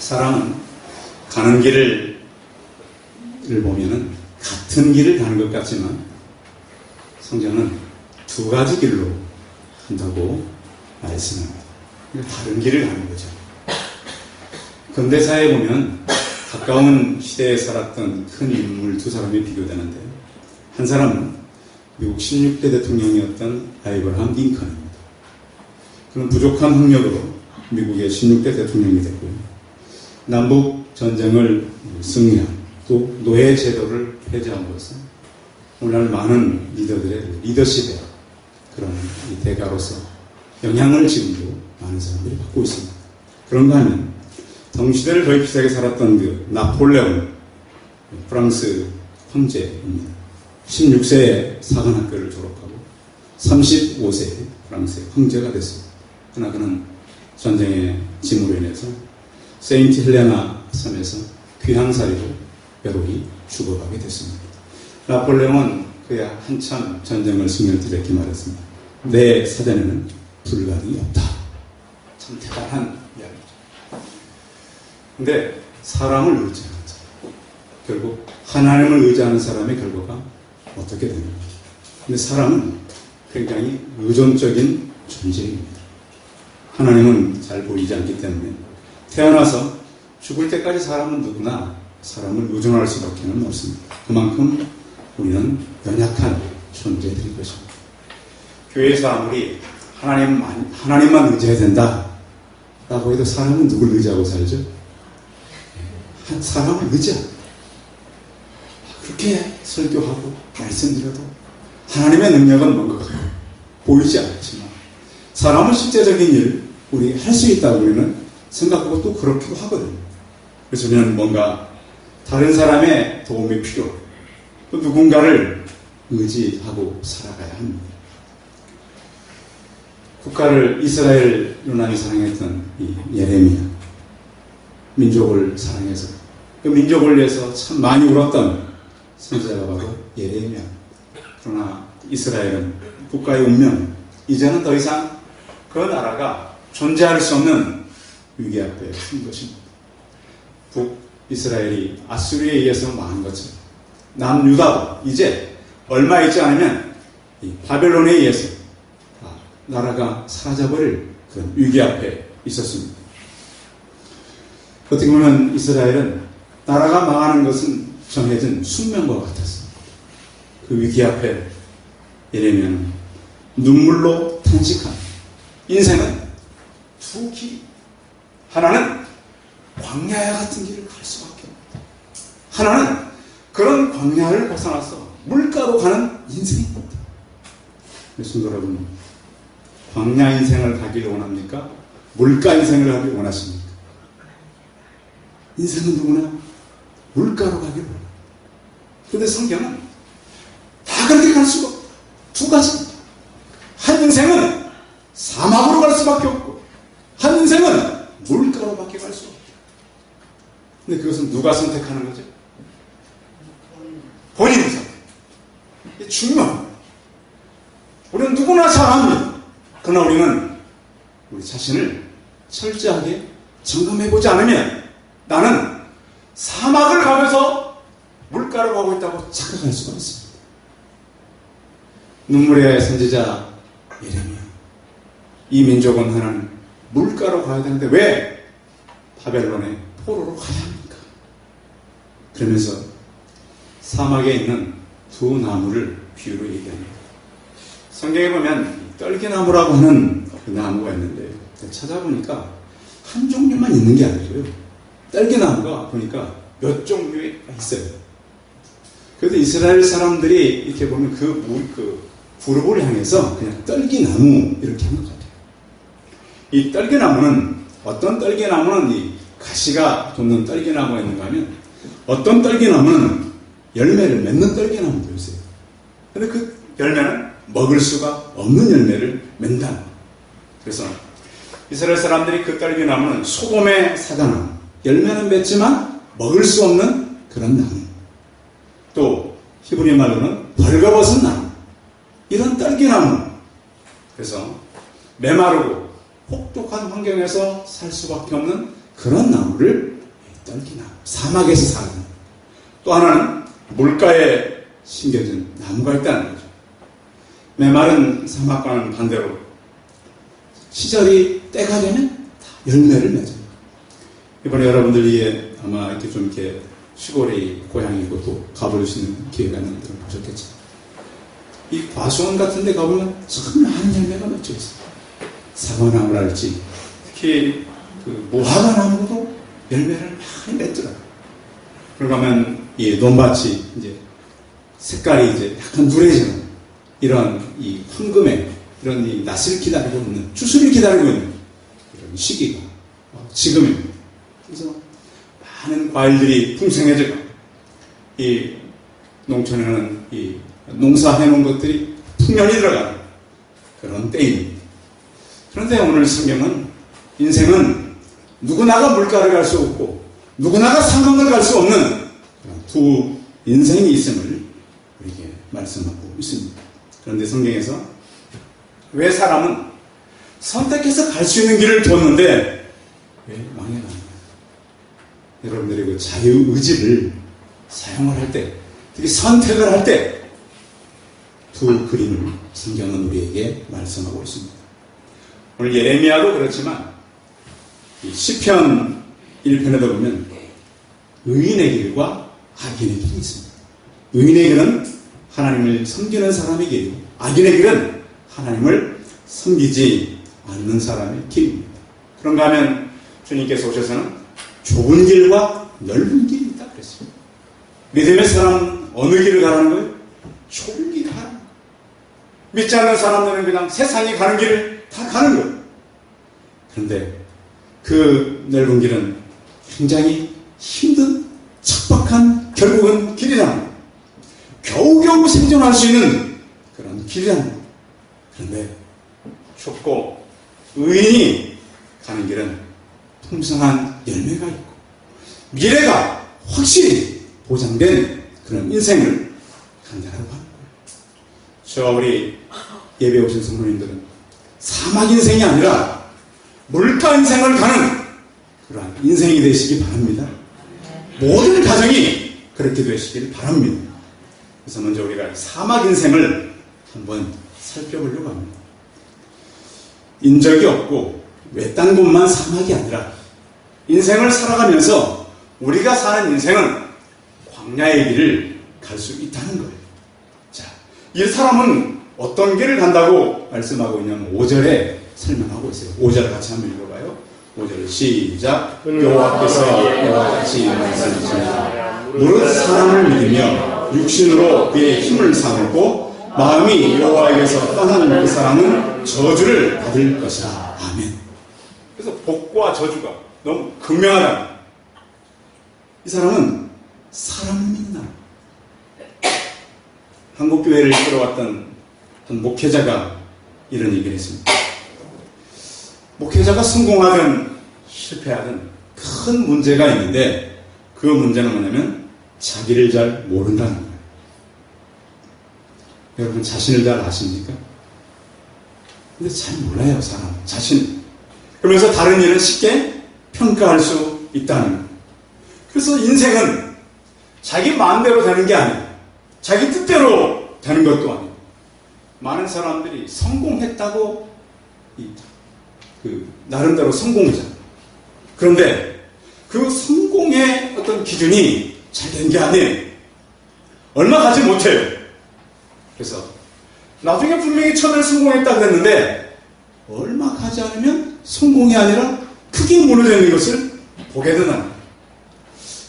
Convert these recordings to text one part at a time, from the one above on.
사람은 가는 길을 보면은 같은 길을 가는 것 같지만 성경은 두 가지 길로 간다고 말씀합니다. 다른 길을 가는 거죠. 근대사에 보면 가까운 시대에 살았던 큰 인물 두 사람이 비교되는데, 한 사람은 미국 16대 대통령이었던 아브라함 링컨입니다. 그는 부족한 학력으로 미국의 16대 대통령이 됐고요. 남북 전쟁을 승리한, 또 노예 제도를 폐지함으로써 오늘날 많은 리더들의 리더십의 그런 대가로서 영향을 지금도 많은 사람들이 받고 있습니다. 그런가 하면 동시대를 거의 비슷하게 살았던 그 나폴레옹 프랑스 황제입니다. 16세에 사관학교를 졸업하고 35세에 프랑스의 황제가 됐습니다. 그러나 그는 전쟁의 짐으로 인해서 세인트 헬레나 섬에서 귀향살이로 외로이 죽어가게 됐습니다. 나폴레옹은 그야 한참 전쟁을 승리할 때 이렇게 말했습니다. 내 사전에는 불가능이 없다. 참 대단한 이야기죠. 근데 사람을 의지하는 사람, 결국 하나님을 의지하는 사람의 결과가 어떻게 됩니까? 근데 사람은 굉장히 의존적인 존재입니다. 하나님은 잘 보이지 않기 때문에 태어나서 죽을 때까지 사람은 누구나 사람을 의존할 수밖에 없습니다. 그만큼 우리는 연약한 존재들인 것입니다. 교회에서 아무리 하나님만 의지해야 된다 라고 해도 사람은 누굴 의지하고 살죠? 사람을 의지합니다. 그렇게 설교하고 말씀드려도 하나님의 능력은 뭔가 보이지 않지만 사람은 실제적인 일 우리 할 수 있다고 우리는 생각하고 또 그렇기도 하거든요. 그래서 우리는 뭔가 다른 사람의 도움이 필요하고 또 누군가를 의지하고 살아가야 합니다. 국가를 이스라엘 유난히 사랑했던 이 예레미야, 민족을 사랑해서 그 민족을 위해서 참 많이 울었던 선지자가 바로 예레미야. 그러나 이스라엘은 국가의 운명, 이제는 더 이상 그 나라가 존재할 수 없는 위기 앞에 선 것입니다. 북이스라엘이 아수리에 의해서 망한 것처럼 남유다도 이제 얼마 있지 않으면 이 바벨론에 의해서 나라가 사라져버릴 그런 위기 앞에 있었습니다. 어떻게 보면 이스라엘은 나라가 망하는 것은 정해진 숙명과 같았습니다. 그 위기 앞에 예레미야는 눈물로 탄식한 인생은 두 길, 하나는 광야와 같은 길을 갈 수밖에 없다. 하나는 그런 광야를 벗어나서 물가로 가는 인생이 있다. 성도 여러분, 광야 인생을 가기를 원합니까? 물가 인생을 가기를 원하십니까? 인생은 누구나 물가로 가기를 원합니다. 그런데 성경은 다 그렇게 갈 수가 없다. 두 가지입니다. 한 인생은 사막으로 갈 수밖에 없고 한 인생은 물가로밖에 갈 수가 없다. 근데 그것은 누가 선택하는 거죠? 본인이 선택. 이게 중요합니다. 우리는 누구나 잘합니다. 그러나 우리는 우리 자신을 철저하게 점검해보지 않으면 나는 사막을 가면서 물가로 가고 있다고 착각할 수가 있습니다. 눈물의 선지자 예레미야, 이 민족은 하나는 물가로 가야 되는데 왜 바벨론의 포로로 가야 합니까? 그러면서 사막에 있는 두 나무를 비유로 얘기합니다. 성경에 보면 떨기나무라고 하는 그 나무가 있는데 찾아보니까 한 종류만 있는 게 아니고요. 떨기나무가 보니까 몇 종류가 있어요. 그래도 이스라엘 사람들이 이렇게 보면 그 구름을 향해서 그냥 떨기나무 이렇게 한 것 같아요. 이 떨기나무는 어떤 떨기나무는 이 가시가 돋는 떨기나무가 있는가 하면 어떤 떨기나무는 열매를 맺는 떨기나무도 있어요. 근데 그 열매는 먹을 수가 없는 열매를 맺는다. 그래서 이스라엘 사람들이 그 떨기나무는 소돔의 사과나무, 열매는 맺지만 먹을 수 없는 그런 나무, 또 히브리 말로는 벌거벗은 나무, 이런 떨기나무. 그래서 메마르고 혹독한 환경에서 살 수밖에 없는 그런 나무를 떨기나무, 사막에서 사는. 또 하나는 물가에 심겨진 나무가 있다는 거죠. 메마른 사막과는 반대로 시절이 때가 되면 다 열매를 맺어요. 이번에 여러분들이 아마 이렇게 좀 이렇게 시골의 고향이고 또 가볼 수 있는 기회가 있는 분들은 보셨겠죠. 이 과수원 같은 데 가보면 참 많은 열매가 맺혀 있어요. 사과나무랄지, 특히 그 무화과나무도 열매를 많이 맺더라고요. 그러면 이 논밭이 이제 색깔이 이제 약간 누래지는 이런 이 황금의 이런 이 낯을 기다리고 있는, 추수를 기다리고 있는 이런 시기가 지금입니다. 그래서 많은 과일들이 풍성해지고 이 농촌에는 이 농사해 놓은 것들이 풍년이 들어가는 그런 때입니다. 그런데 오늘 성경은 인생은 누구나가 물가를 갈 수 없고 누구나가 사망을 갈 수 없는 두 인생이 있음을 우리에게 말씀하고 있습니다. 그런데 성경에서 왜 사람은 선택해서 갈 수 있는 길을 뒀는데 왜 망해가는가? 여러분들이 그 자유의지를 사용을 할 때, 특히 선택을 할 때 두 그림을 성경은 우리에게 말씀하고 있습니다. 오늘 예레미야도 그렇지만 시편 1편에도 보면 의인의 길과 악인의 길이 있습니다. 의인의 길은 하나님을 섬기는 사람의 길이고 악인의 길은 하나님을 섬기지 않는 사람의 길입니다. 그런가 하면 주님께서 오셔서는 좁은 길과 넓은 길이 있다 그랬습니다. 믿음의 사람은 어느 길을 가라는 거예요? 좁은 길을 가라는 거예요. 믿지 않는 사람들은 그냥 세상이 가는 길을 다 가는 거예요. 그런데 그 넓은 길은 굉장히 힘든 척박한 결국은 길이라는 거예요. 겨우겨우 생존할 수 있는 그런 길이라는 거예요. 그런데 좁고 의인이 가는 길은 풍성한 열매가 있고 미래가 확실히 보장된 그런 인생을 간다라고 하는 거예요. 저 우리 예배 오신 성도님들은 사막 인생이 아니라 물가 인생을 가는 그러한 인생이 되시기 바랍니다. 모든 가정이 그렇게 되시길 바랍니다. 그래서 먼저 우리가 사막 인생을 한번 살펴보려고 합니다. 인적이 없고 외딴 곳만 사막이 아니라 인생을 살아가면서 우리가 사는 인생은 광야의 길을 갈 수 있다는 거예요. 자, 이 사람은 어떤 길을 간다고 말씀하고 있냐면 5절에 설명하고 있어요. 5절 같이 한번 읽어봐요. 5절 시작. 여호와께서 이와 같이 말씀하시니라. 무릇 사람을 믿으며 육신으로 그의 힘을 삼고 마음이 여호와에게서 떠나는 그 사람은 저주를 받을 것이다. 아멘. 그래서 복과 저주가 너무 극명하다. 이 사람은 사람을 믿는다. 한국교회를 이끌어왔던 한 목회자가 이런 얘기를 했습니다. 목회자가 성공하든 실패하든 큰 문제가 있는데 그 문제는 뭐냐면 자기를 잘 모른다는 거예요. 여러분 자신을 잘 아십니까? 근데 잘 몰라요, 사람. 자신. 그러면서 다른 일은 쉽게 평가할 수 있다는 거예요. 그래서 인생은 자기 마음대로 되는 게 아니에요. 자기 뜻대로 되는 것도 아니에요. 많은 사람들이 성공했다고 나름대로 성공이잖아요. 그런데 그 성공의 어떤 기준이 잘 된 게 아니에요. 얼마 가지 못해요. 그래서 나중에 분명히 처음에 성공했다 그랬는데 얼마 가지 않으면 성공이 아니라 크게 무너져 있는 것을 보게 되는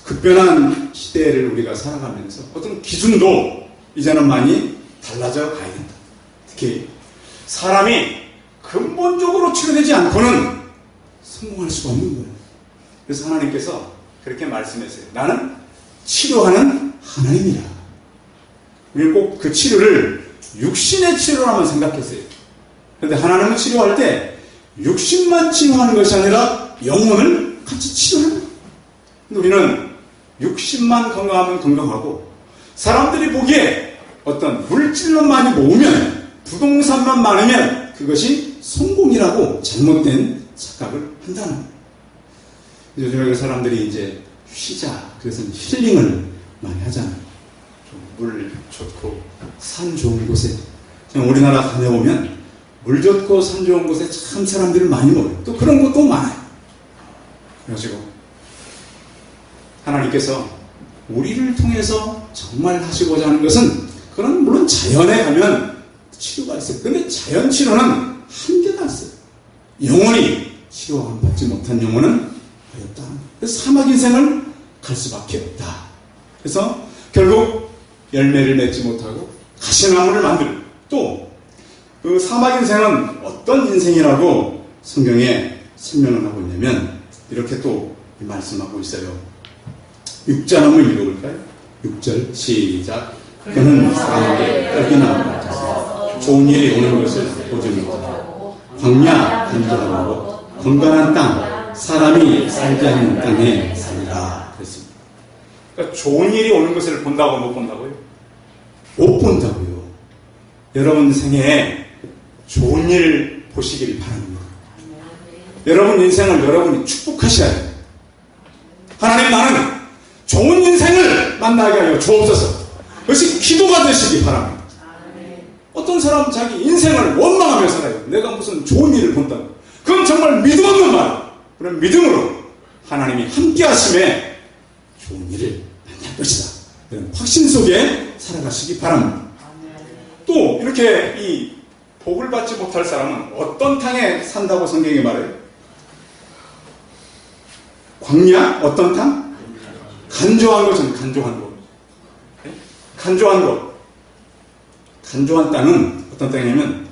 급변한 시대를 우리가 살아가면서 어떤 기준도 이제는 많이 달라져 가야 된다. 특히 사람이 근본적으로 치료되지 않고는 성공할 수가 없는 거예요. 그래서 하나님께서 그렇게 말씀했어요. 나는 치료하는 하나님이라. 우리는 꼭 그 치료를 육신의 치료라만 생각했어요. 그런데 하나님은 치료할 때 육신만 치료하는 것이 아니라 영혼을 같이 치료하는 거예요. 근데 우리는 육신만 건강하면 건강하고 사람들이 보기에 어떤 물질만 많이 모으면 부동산만 많으면 그것이 성공이라고 잘못된 착각을 한다는 거예요. 요즘에 사람들이 이제 쉬자, 그래서 힐링을 많이 하잖아요. 물 좋고 산 좋은 곳에. 우리나라 다녀보면 물 좋고 산 좋은 곳에 참 사람들이 많이 모여요. 또 그런 곳도 많아요. 그래가지고 하나님께서 우리를 통해서 정말 하시고자 하는 것은, 그런 물론 자연에 가면 치료가 있어요. 근데 자연 치료는 한계가 있어요. 영원히 치료 받지 못한 영혼은 어렵다. 그래서 사막 인생을 갈 수밖에 없다. 그래서 결국 열매를 맺지 못하고 가시나무를 만들고, 또 그 사막 인생은 어떤 인생이라고 성경에 설명을 하고 있냐면 이렇게 또 말씀하고 있어요. 6절 한번 읽어볼까요? 6절 시작. 그는 사막에 떨기나무 같아서 좋은 일이 오는 것을 보지 못하고 광야 간절하고 건강한 땅, 사람이 살지 않는 땅에 살리라 그랬습니다. 그러니까 좋은 일이 오는 것을 본다고 못 본다고요? 못 본다고요. 여러분 생애에 좋은 일 보시길 바랍니다. 여러분 인생을 여러분이 축복하셔야 돼요. 하나님, 나는 좋은 인생을 만나게 하여 주옵소서. 그것이 기도가 되시기 바랍니다. 어떤 사람은 자기 인생을 원망하며 살아요. 내가 무슨 좋은 일을 본다고. 그건 정말 믿음 없는 말. 그런 믿음으로 하나님이 함께 하심에 좋은 일을 만날 것이다. 이런 확신 속에 살아가시기 바랍니다. 또 이렇게 이 복을 받지 못할 사람은 어떤 땅에 산다고 성경이 말해요? 광야? 어떤 땅? 간조한 곳은 간조한 곳. 간조한 곳. 간조한 땅은 어떤 땅이냐면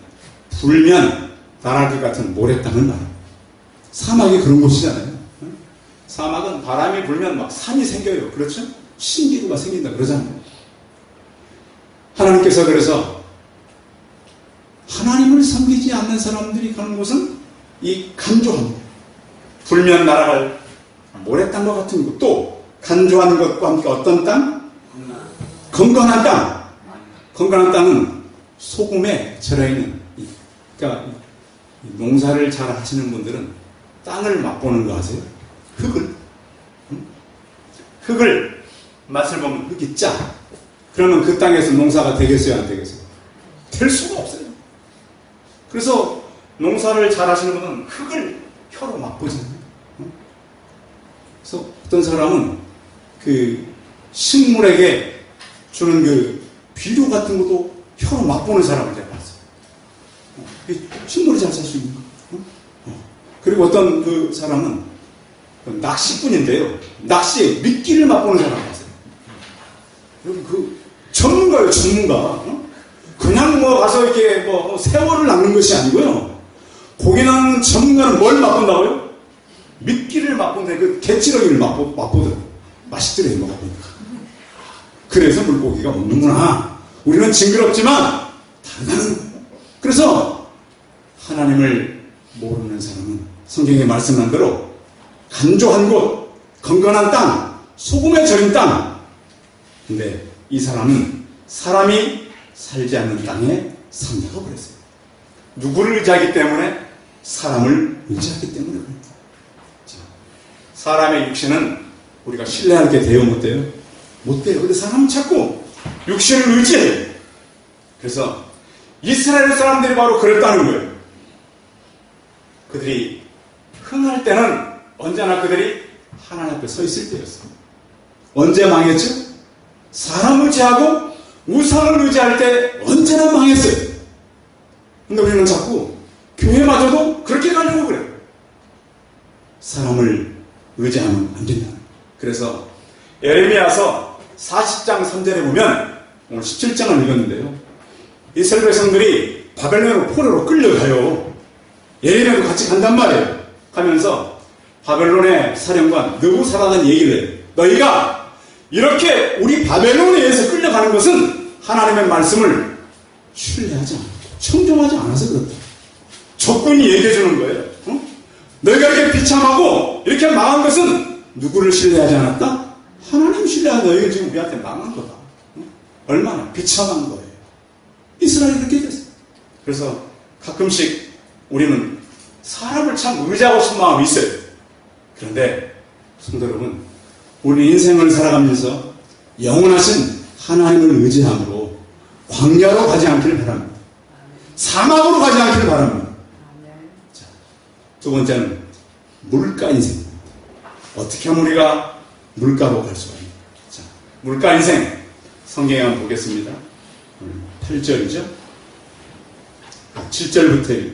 불면 나라기 같은 모래 땅을 말해요. 사막이 그런 곳이잖아요. 사막은 바람이 불면 막 산이 생겨요. 그렇죠? 신기루가 생긴다 그러잖아요. 하나님께서 그래서 하나님을 섬기지 않는 사람들이 가는 곳은 이 간조한 곳, 불면 날아갈 모래땅과 같은 곳, 또 간조한 것과 함께 어떤 땅? 건강한 땅. 건강한 땅은 소금에 절여있는, 그러니까 농사를 잘 하시는 분들은 땅을 맛보는 거 아세요? 흙을 맛을 보면 흙이 짜. 그러면 그 땅에서 농사가 되겠어요, 안 되겠어요? 될 수가 없어요. 그래서 농사를 잘 하시는 분은 흙을 혀로 맛보잖아요. 그래서 어떤 사람은 그 식물에게 주는 그 비료 같은 것도 혀로 맛보는 사람을 제가 봤어요. 식물이 잘 살 수 있는 거. 그리고 어떤 그 사람은 낚시꾼인데요. 낚시에 미끼를 맛보는 사람을 봤어요. 여러분, 그 전문가예요, 전문가. 그냥 뭐 가서 이렇게 뭐 새우를 낚는 것이 아니고요. 고기 낚는 전문가는 뭘 맛본다고요? 미끼를 맛본데 그 개찌렁이를 맛보더라고요. 맛있더래요, 먹어보니까. 그래서 물고기가 먹는구나. 우리는 징그럽지만 다르다는 거예요. 그래서 하나님을 모르는 사람은 성경에 말씀한 대로 간조한 곳, 건강한 땅, 소금에 절인 땅. 근데 이 사람은 사람이 살지 않는 땅에 산다고 그랬어요. 누구를 의지하기 때문에? 사람을 의지하기 때문에 그럽니다. 사람의 육신은 우리가 신뢰할 게 돼요, 못 돼요? 못 돼요. 근데 사람은 자꾸 육신을 의지해요. 그래서 이스라엘 사람들이 바로 그랬다는 거예요. 그들이 흥할 때는 언제나 그들이 하나님 앞에 서 있을 때였어요. 언제 망했죠? 사람을 의지하고 우상을 의지할 때 언제나 망했어요. 근데 우리는 자꾸 교회마저도 그렇게 가려고 그래요. 사람을 의지하면 안 된다. 그래서 예레미야서 40장 3절에 보면 오늘 17장을 읽었는데요. 이스라엘 백성들이 바벨론으로 포로로 끌려가요. 예레미야도 같이 간단 말이에요. 가면서 바벨론의 사령관 느부사라단 얘기를 해요. 너희가 이렇게 우리 바벨론에 의해서 끌려가는 것은 하나님의 말씀을 신뢰하지 않고 청종하지 않아서 그렇다. 적군이 얘기해 주는 거예요. 너희가 이렇게 비참하고 이렇게 망한 것은 누구를 신뢰하지 않았다? 하나님 신뢰한 너희가 지금 우리한테 망한 거다. 얼마나 비참한 거예요. 이스라엘이 그렇게 됐어요. 그래서 가끔씩 우리는 사람을 참 의지하고 싶은 마음이 있어요. 그런데 성도 여러분, 우리 인생을 살아가면서 영원하신 하나님을 의지함으로 광야로 가지 않기를 바랍니다. 사막으로 가지 않기를 바랍니다. 자, 두 번째는 물가 인생입니다. 어떻게 하면 우리가 물가로 갈 수가 있습니까? 자, 물가 인생 성경에 한번 보겠습니다. 8절이죠? 7절부터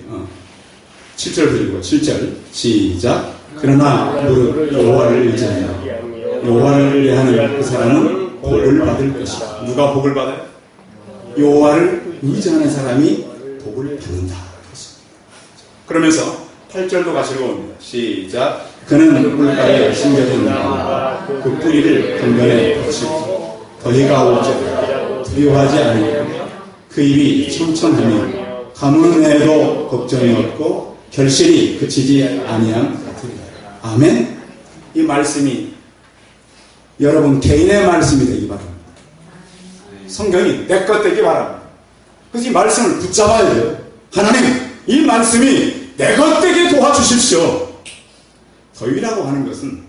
7절부터 읽고 7절 시작. 그러나 무릇 여호와를 의지하여 여호와를 의뢰하는 그 사람은 복을 받을 것이다. 누가 복을 받아요? 여호와를 의지하는 사람이 복을 받는다. 그러면서 8절도 같이 읽어봅니다. 시작. 그는 물가에 심겨진 나무가 그 뿌리를 강변에 붙이고 더위가 오지 두려워하지 않으며 그 입이 청청하며 가뭄 내에도 걱정이 없고 결실이 그치지 아니함. 아멘. 이 말씀이 여러분 개인의 말씀이 되기 바랍니다. 성경이 내 것 되기 바랍니다. 그래서 이 말씀을 붙잡아야 돼요. 하나님, 이 말씀이 내 것 되게 도와주십시오. 더위라고 하는 것은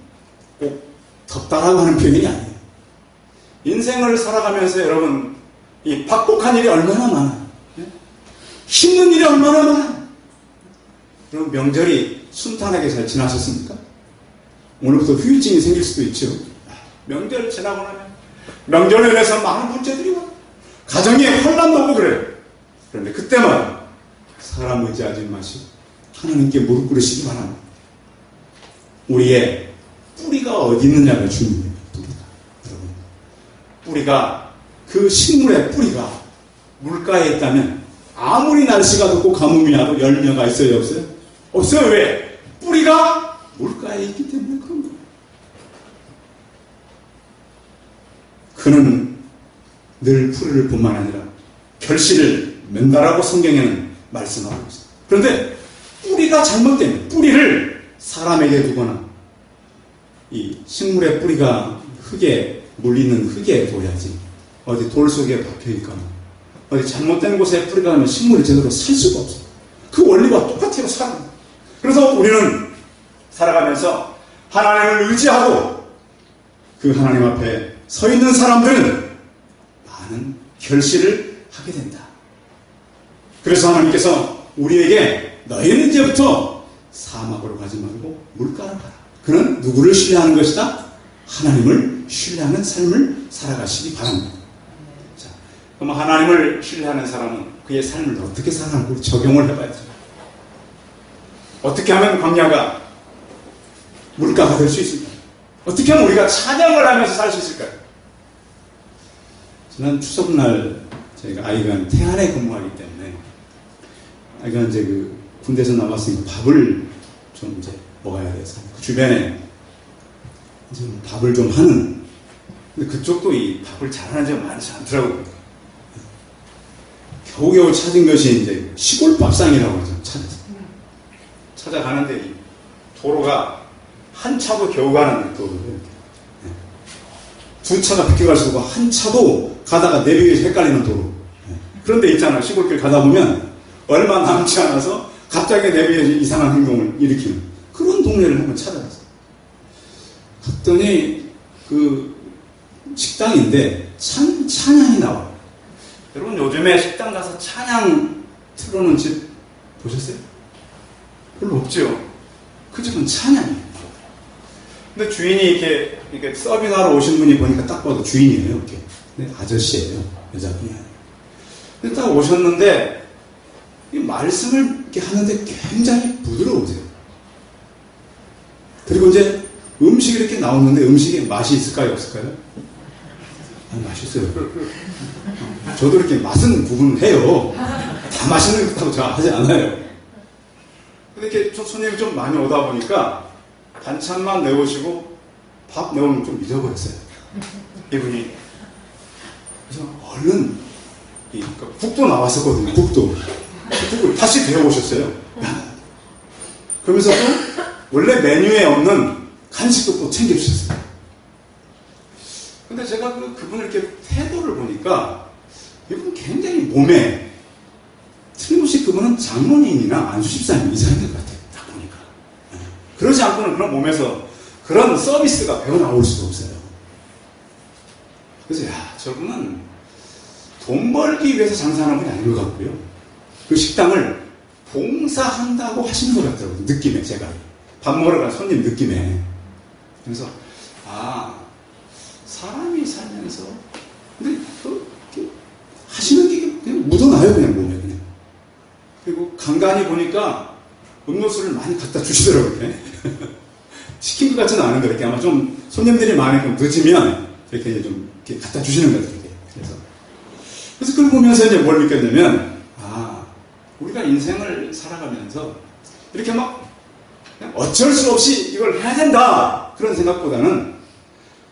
꼭 덥다라고 하는 표현이 아니에요. 인생을 살아가면서 여러분 이 박복한 일이 얼마나 많아요. 힘든 일이 얼마나 많아요. 여러분 명절이 순탄하게 잘 지나셨습니까? 오늘부터 후유증이 생길 수도 있죠. 명절 지나고 나면 명절에 대해서 많은 문제들이 와요. 가정이 혼란도 오고 그래요. 그런데 그때만 사람 의지하지 마시고 하나님께 무릎 꿇으시기 바랍니다. 우리의 뿌리가 어디 있느냐가 중요해요. 여러분, 뿌리가 그 식물의 뿌리가 물가에 있다면 아무리 날씨가 덥고 가뭄이 와도 열매가 있어요, 없어요? 없어요. 왜? 뿌리가 물가에 있기 때문에 그런 거예요. 그는 늘 풀을 뿐만 아니라 결실을 맺는다라고 성경에는 말씀하고 있습니다. 그런데 뿌리가 잘못되면 뿌리를 사람에게 두거나 이 식물의 뿌리가 흙에 물리는 흙에 둬야지 어디 돌 속에 박혀있거나 어디 잘못된 곳에 뿌리가 가면 식물이 제대로 살 수가 없어요. 그 원리와 똑같아요. 사람. 그래서 우리는 살아가면서 하나님을 의지하고 그 하나님 앞에 서 있는 사람들은 많은 결실을 하게 된다. 그래서 하나님께서 우리에게 너희는 이제부터 사막으로 가지 말고 물가로 가라. 그는 누구를 신뢰하는 것이다? 하나님을 신뢰하는 삶을 살아가시기 바랍니다. 자, 그럼 하나님을 신뢰하는 사람은 그의 삶을 어떻게 살아가고 적용을 해봐야죠. 어떻게 하면 광야가 물가가 될 수 있을까요? 어떻게 하면 우리가 찬양을 하면서 살 수 있을까요? 지난 추석날 저희가 아이가 태안에 근무하기 때문에 아이가 이제 그 군대에서 나왔으니까 밥을 좀 이제 먹어야 돼서 그 주변에 이제 밥을 좀 하는, 근데 그쪽도 이 밥을 잘하는 데가 많지 않더라고요. 겨우겨우 찾은 것이 이제 시골 밥상이라고 하죠. 찾아가는데 이 도로가 한 차도 겨우 가는 도로예요. 두 차가 비켜갈 수 없고 한 차도 가다가 내비게이션 헷갈리는 도로. 그런데 있잖아, 시골길 가다 보면 얼마 남지 않아서 갑자기 내비게이션 이상한 행동을 일으키는 그런 동네를 한번 찾아갔어요. 갔더니 그 식당인데 찬양이 나와요. 여러분 요즘에 식당 가서 찬양 틀어놓은 집 보셨어요? 별로 없죠. 그 집은 찬양이에요. 근데 주인이 이렇게 서빙하러 오신 분이 보니까 딱 봐도 주인이에요. 이렇게. 근데 아저씨예요. 여자분이 아니에요. 근데 딱 오셨는데 이 말씀을 이렇게 하는데 굉장히 부드러우세요. 그리고 이제 음식이 이렇게 나오는데 음식에 맛이 있을까요? 없을까요? 맛있어요. 저도 이렇게 맛은 구분해요. 다 맛있는 것다고 잘 하지 않아요. 근데 이렇게 손님이 좀 많이 오다 보니까 반찬만 내오시고 밥 내오는 좀 잊어버렸어요. 이분이. 그래서 얼른 국도 나왔었거든요. 국도. 국을 다시 데워오셨어요. 그러면서 또 원래 메뉴에 없는 간식도 또 챙겨주셨어요. 근데 제가 그분을 이렇게 태도를 보니까 이분 굉장히 몸에 틀림없이 그분은 장로님이나 안수집사님 이 사람들 같아요. 딱 보니까. 그러지 않고는 그런 몸에서 그런 서비스가 배어 나올 수도 없어요. 그래서 저분은 돈 벌기 위해서 장사하는 분이 아닌 것 같고요. 그 식당을 봉사한다고 하시는 것 같더라고요. 느낌에 제가. 밥 먹으러 간 손님 느낌에. 그래서 사람이 살면서 근데 하시는 게 그냥 묻어나요. 그냥 몸에 그냥. 그리고 간간히 보니까 음료수를 많이 갖다 주시더라고요. 시킨 것 같지는 않은데 이렇게 아마 좀 손님들이 많이 좀 늦으면 이렇게 좀 이렇게 갖다 주시는 거죠. 그래서 그걸 보면서 이제 뭘 느꼈냐면 우리가 인생을 살아가면서 이렇게 막 그냥 어쩔 수 없이 이걸 해야 된다 그런 생각보다는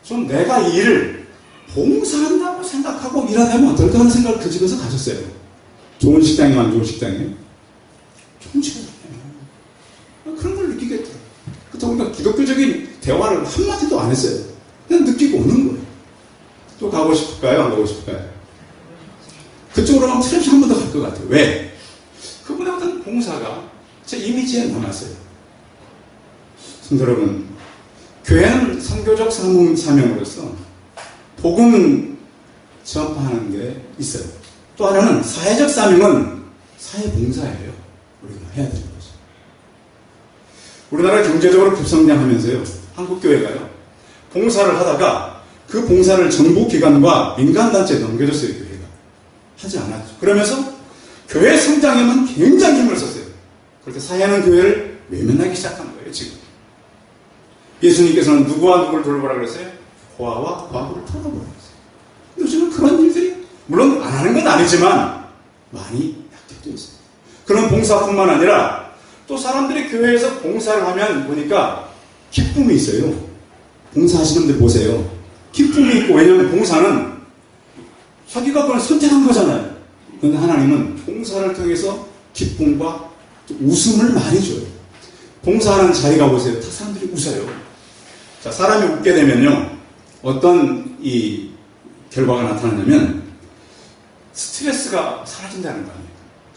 좀 내가 이 일을 봉사한다고 생각하고 일하다면 어떨까 하는 생각을 그 집에서 가졌어요. 좋은 식당이면 안 좋은 식당이에요? 좋은 식당이에요. 그런 걸 느끼겠더라고요. 그렇다고 우리가 기독교적인 대화를 한마디도 안 했어요. 그냥 느끼고 오는 거예요. 또 가고 싶을까요? 안 가고 싶을까요? 그쪽으로 가면 틀림없이 한 번 더 갈 것 같아요. 왜? 그분의 어떤 봉사가 제 이미지에 남았어요. 성도 여러분, 교회는 선교적 사명으로서 복음 전파하는 게 있어요. 또 하나는 사회적 사명은 사회봉사예요. 우리가 해야 되는 거죠. 우리나라 경제적으로 급성장하면서요, 한국교회가요, 봉사를 하다가 그 봉사를 정부기관과 민간단체에 넘겨줬어요, 교회가. 하지 않았죠. 그러면서 교회 성장에만 굉장히 힘을 썼어요. 그럴 때 사회는 교회를 외면하기 시작한 거예요, 지금. 예수님께서는 누구와 누구를 돌보라 그랬어요? 고아와 과부를 돌보라 그랬어요. 요즘은 그런 일들이, 물론 안 하는 건 아니지만, 많이 약해져 있어요. 그런 봉사뿐만 아니라, 또 사람들이 교회에서 봉사를 하면 보니까 기쁨이 있어요. 봉사하시는 분들 보세요. 기쁨이 있고, 왜냐하면 봉사는 자기가 그걸 선택한 거잖아요. 그런데 하나님은 봉사를 통해서 기쁨과 웃음을 많이 줘요. 봉사하는 자리가 보세요. 다 사람들이 웃어요. 자, 사람이 웃게 되면요, 어떤 이 결과가 나타나냐면 스트레스가 사라진다는 거 아니에요.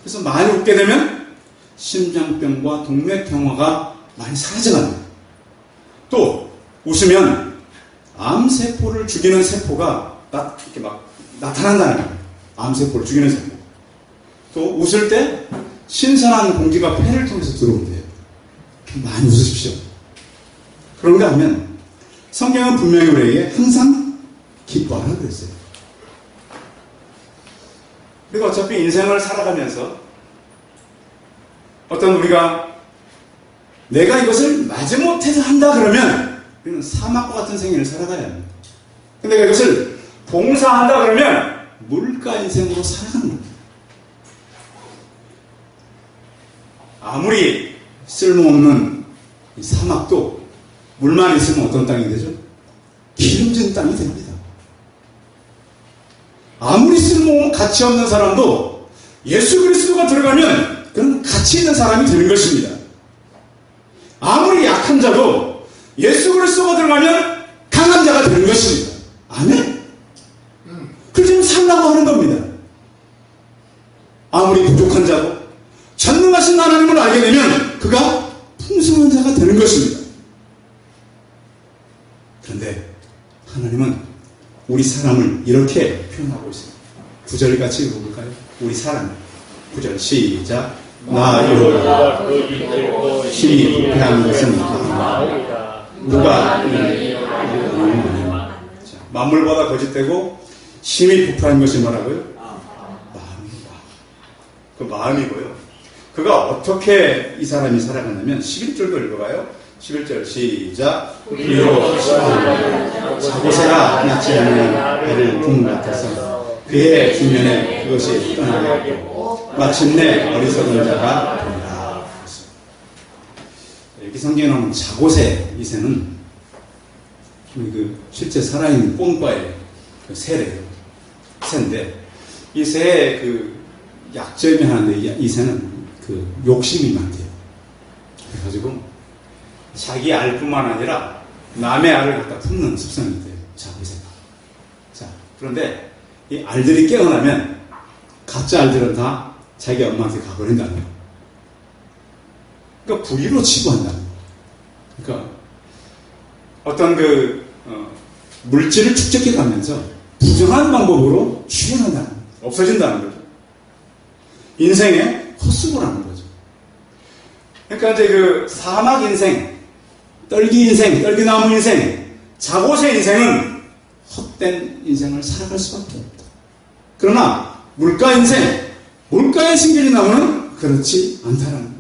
그래서 많이 웃게 되면 심장병과 동맥경화가 많이 사라져갑니다. 또 웃으면 암세포를 죽이는 세포가 이렇게 막 나타난다는 거예요. 암세포를 죽이는 세포. 또 웃을 때 신선한 공기가 폐를 통해서 들어온대요. 많이 웃으십시오. 그런가 하면 성경은 분명히 우리에게 항상 기뻐하라 그랬어요. 그리고 어차피 인생을 살아가면서 어떤 우리가 내가 이것을 마지못해서 한다 그러면 우리는 사막과 같은 생애를 살아가야 합니다. 근데 내가 이것을 봉사한다 그러면 물가 인생으로 살아가는 겁니다. 아무리 쓸모없는 이 사막도 물만 있으면 어떤 땅이 되죠? 기름진 땅이 됩니다. 아무리 쓸모없고 가치 없는 사람도 예수 그리스도가 들어가면 그런 가치 있는 사람이 되는 것입니다. 아무리 약한 자도 예수 그리스도가 들어가면 강한 자가 되는 것입니다. 아멘? 그걸 지금 살라고 하는 겁니다. 아무리 부족한 자도 전능하신 하나님을 알게 되면 그가 풍성한 자가 되는 것입니다. 그런데 하나님은 우리 사람을 이렇게 표현하고 있습니다. 9절 같이 읽어볼까요? 우리 사람. 9절 시작. 나 여호와 힘이 부패한 것은 누가 만물보다 거짓되고 힘이 부패한 것이 뭐라고요? 마음이다. 그 마음이고요. 그가 어떻게 이 사람이 살아갔냐면 11절도 읽어봐요. 11절 시작. 비록 자고새가 낫지 않는 배를 분 같아서 그의 주면에 그것이 떠나겠고 마침내 어리석은 자가 되리라. 여기 성경에 나오는 자고새 이 새는 그 실제 살아있는 뽕과의 그 새래요. 새인데 이 새의 그 약점이 하나인데 이 새는 그 욕심이 많대요. 그래가지고 자기 알뿐만 아니라 남의 알을 갖다 품는 습성이 돼요. 자고새가. 자, 그런데 이 알들이 깨어나면 가짜 알들은 다 자기 엄마한테 가버린다는 거예요. 그러니까 부위로 치부한다는 거예요. 그러니까 어떤 물질을 축적해 가면서 부정한 방법으로 출현한다는 거예요. 없어진다는 거죠. 인생의 헛수고를 하는 거죠. 그러니까 이제 사막 인생, 떨기 인생, 떨기나무 인생, 자고새 인생은 헛된 인생을 살아갈 수밖에 없다. 그러나 물가 인생, 물가에 심겨진 나무는 그렇지 않다는 거예요.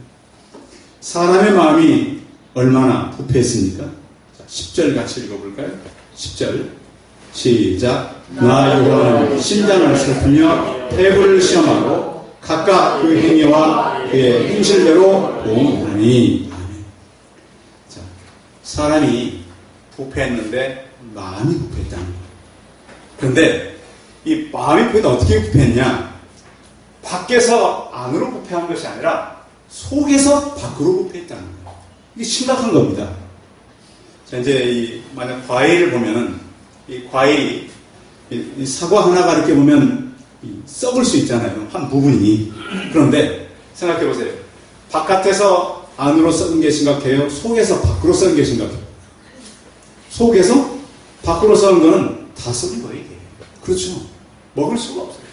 사람의 마음이 얼마나 부패했습니까? 10절 같이 읽어볼까요? 10절 시작. 나 여호와는 심장을 살피며 폐부를 시험하고 각각 그 행위와 그의 행실대로 보응하니. 자, 사람이 부패했는데 마음이 부패했다는 거예요. 그런데 이 마음이 부패했는데 어떻게 부패했냐? 밖에서 안으로 부패한 것이 아니라 속에서 밖으로 부패했다는 거예요. 이게 심각한 겁니다. 자, 이제 만약 과일을 보면은 이 과일이 이 사과 하나가 이렇게 보면 썩을 수 있잖아요. 한 부분이. 그런데 생각해 보세요. 바깥에서 안으로 썩은 게 심각해요? 속에서 밖으로 썩은 게 심각해요? 속에서 밖으로 썩은 거는 다 썩은 거예요, 이게. 그렇죠. 먹을 수가 없어요.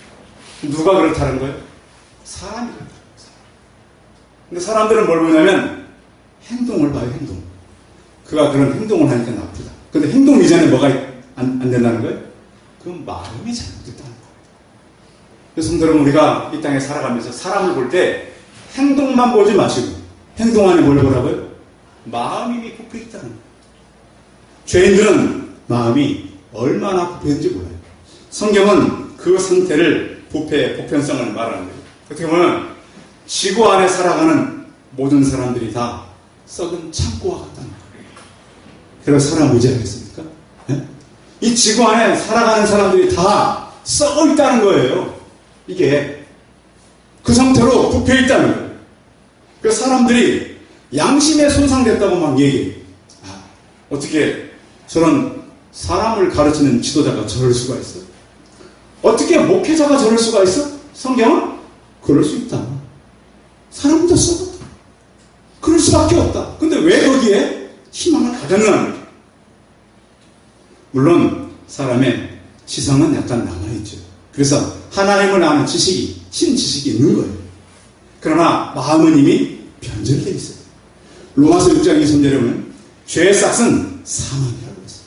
누가 그렇다는 거예요? 사람이 그렇다는 거예요. 근데 사람들은 뭘 보냐면 행동을 봐요, 행동. 그가 그런 행동을 하니까 나쁘다. 근데 행동 이전에 뭐가 안 된다는 거예요? 그건 마음이 잘못됐다는 거예요. 그래서 여러분, 우리가 이 땅에 살아가면서 사람을 볼 때 행동만 보지 마시고 행동 안에 뭘 보라고요? 마음이 부패했다는 거예요. 죄인들은 마음이 얼마나 부패했는지 몰라요. 성경은 그 상태를 보편성을 말하는 거예요. 어떻게 보면 지구 안에 살아가는 모든 사람들이 다 썩은 창고와 같다는 거예요. 그래서 사람 의지하겠습니까? 네? 이 지구 안에 살아가는 사람들이 다 썩어 있다는 거예요. 이게 그 상태로 부패 있다는 거예요. 그래서 사람들이 양심에 손상됐다고 막 얘기해요. 어떻게 저런 사람을 가르치는 지도자가 저럴 수가 있어? 어떻게 목회자가 저럴 수가 있어? 성경은 그럴 수 있다. 사람도 썩었다. 그럴 수밖에 없다. 근데 왜 거기에 희망을 가졌느냐는 거죠. 물론 사람의 지성은 약간 남아있죠. 그래서 하나님을 아는 지식이, 신지식이 있는 거예요. 그러나 마음은 이미 변절되어 있어요. 로마서 6장 23절에 보면 죄의 싹은 사망이라고 했어요.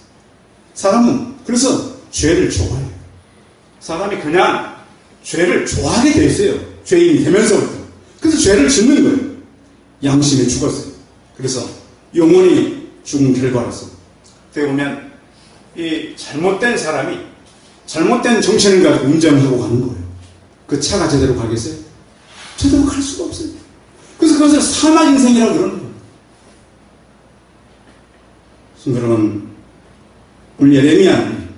사람은 그래서 죄를 좋아해요. 사람이 그냥 죄를 좋아하게 돼 있어요. 죄인이 되면서부터. 그래서 죄를 짓는 거예요. 양심이 죽었어요. 그래서 영혼이 죽은 결과로서 어떻게 보면 이 잘못된 사람이 잘못된 정신을 가지고 운전하고 가는 거예요. 그 차가 제대로 가겠어요? 제대로 갈 수가 없어요. 그래서 그것을 사막 인생이라고 그러는 거예요. 여러분, 오늘 예레미야는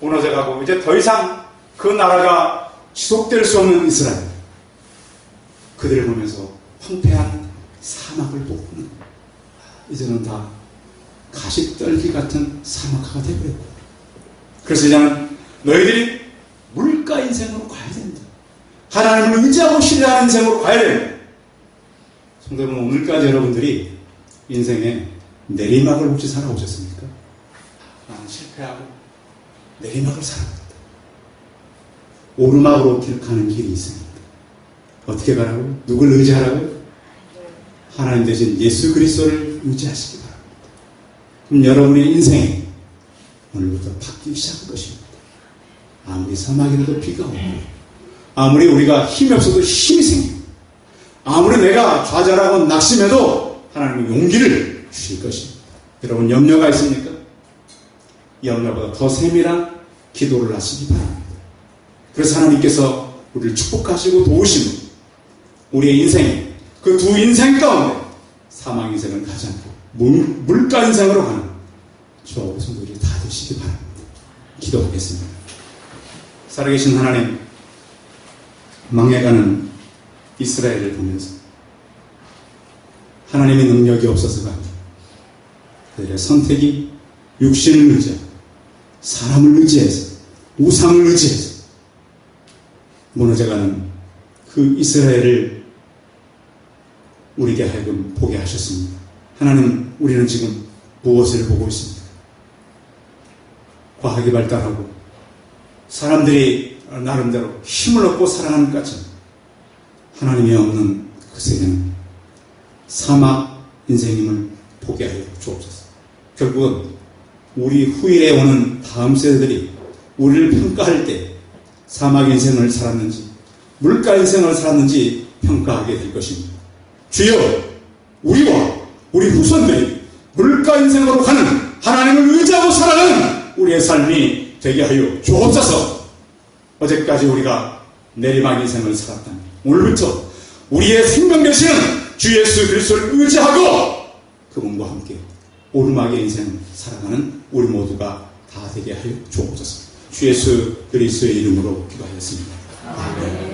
무너져 가고 이제 더 이상 그 나라가 지속될 수 없는 이스라엘, 그들을 보면서 황폐한 사막을 보고 이제는 다 가시떨기 같은 사막화가 되어버렸고, 그래서 이제는 너희들이 물가 인생으로 가야 된다. 하나님을 의지하고 신뢰하는 인생으로 가야 된다. 성도 여러분, 오늘까지 여러분들이 인생에 내리막을 혹시 살아오셨습니까? 나는 실패하고 내리막을 살아왔다. 오르막으로 가는 길이 있습니다. 어떻게 가라고요? 누굴 의지하라고요? 하나님 대신 예수 그리스도를 의지하시기 바랍니다. 그럼 여러분의 인생이 오늘부터 바뀌기 시작할 것입니다. 아무리 사막이라도 비가 오고, 아무리 우리가 힘이 없어도 힘이 생기고, 아무리 내가 좌절하고 낙심해도 하나님은 용기를 주실 것입니다. 여러분, 염려가 있습니까? 염려보다 더 세밀한 기도를 하시기 바랍니다. 그래서 하나님께서 우리를 축복하시고 도우시면 우리의 인생이 그 두 인생 가운데 사망 인생을 가지 않고 물가 인생으로 가는 저와 성도들이 다 되시기 바랍니다. 기도하겠습니다. 살아계신 하나님, 망해가는 이스라엘을 보면서 하나님의 능력이 없어서가 아니라 그들의 선택이 육신을 의지하고 사람을 의지해서 우상을 의지해서 무너져가는 그 이스라엘을 우리에게 하여금 보게 하셨습니다. 하나님, 우리는 지금 무엇을 보고 있습니까? 과학이 발달하고 사람들이 나름대로 힘을 얻고 살아가는 것처럼 하나님이 없는 그 세계는 사막 인생임을 보게 하여 주옵소서. 결국은 우리 후일에 오는 다음 세대들이 우리를 평가할 때 사막 인생을 살았는지 물가 인생을 살았는지 평가하게 될 것입니다. 주여, 우리와 우리 후손들이 물가 인생으로 가는 하나님을 의지하고 살아가는 우리의 삶이 되게 하여 주옵소서. 어제까지 우리가 내리막 인생을 살았다면 오늘부터 우리의 생명 되시는 주 예수 그리스도를 의지하고 그분과 함께 오르막의 인생을 살아가는 우리 모두가 다 되게 하여 주옵소서. 주 예수 그리스도의 이름으로 기도하였습니다. 아멘.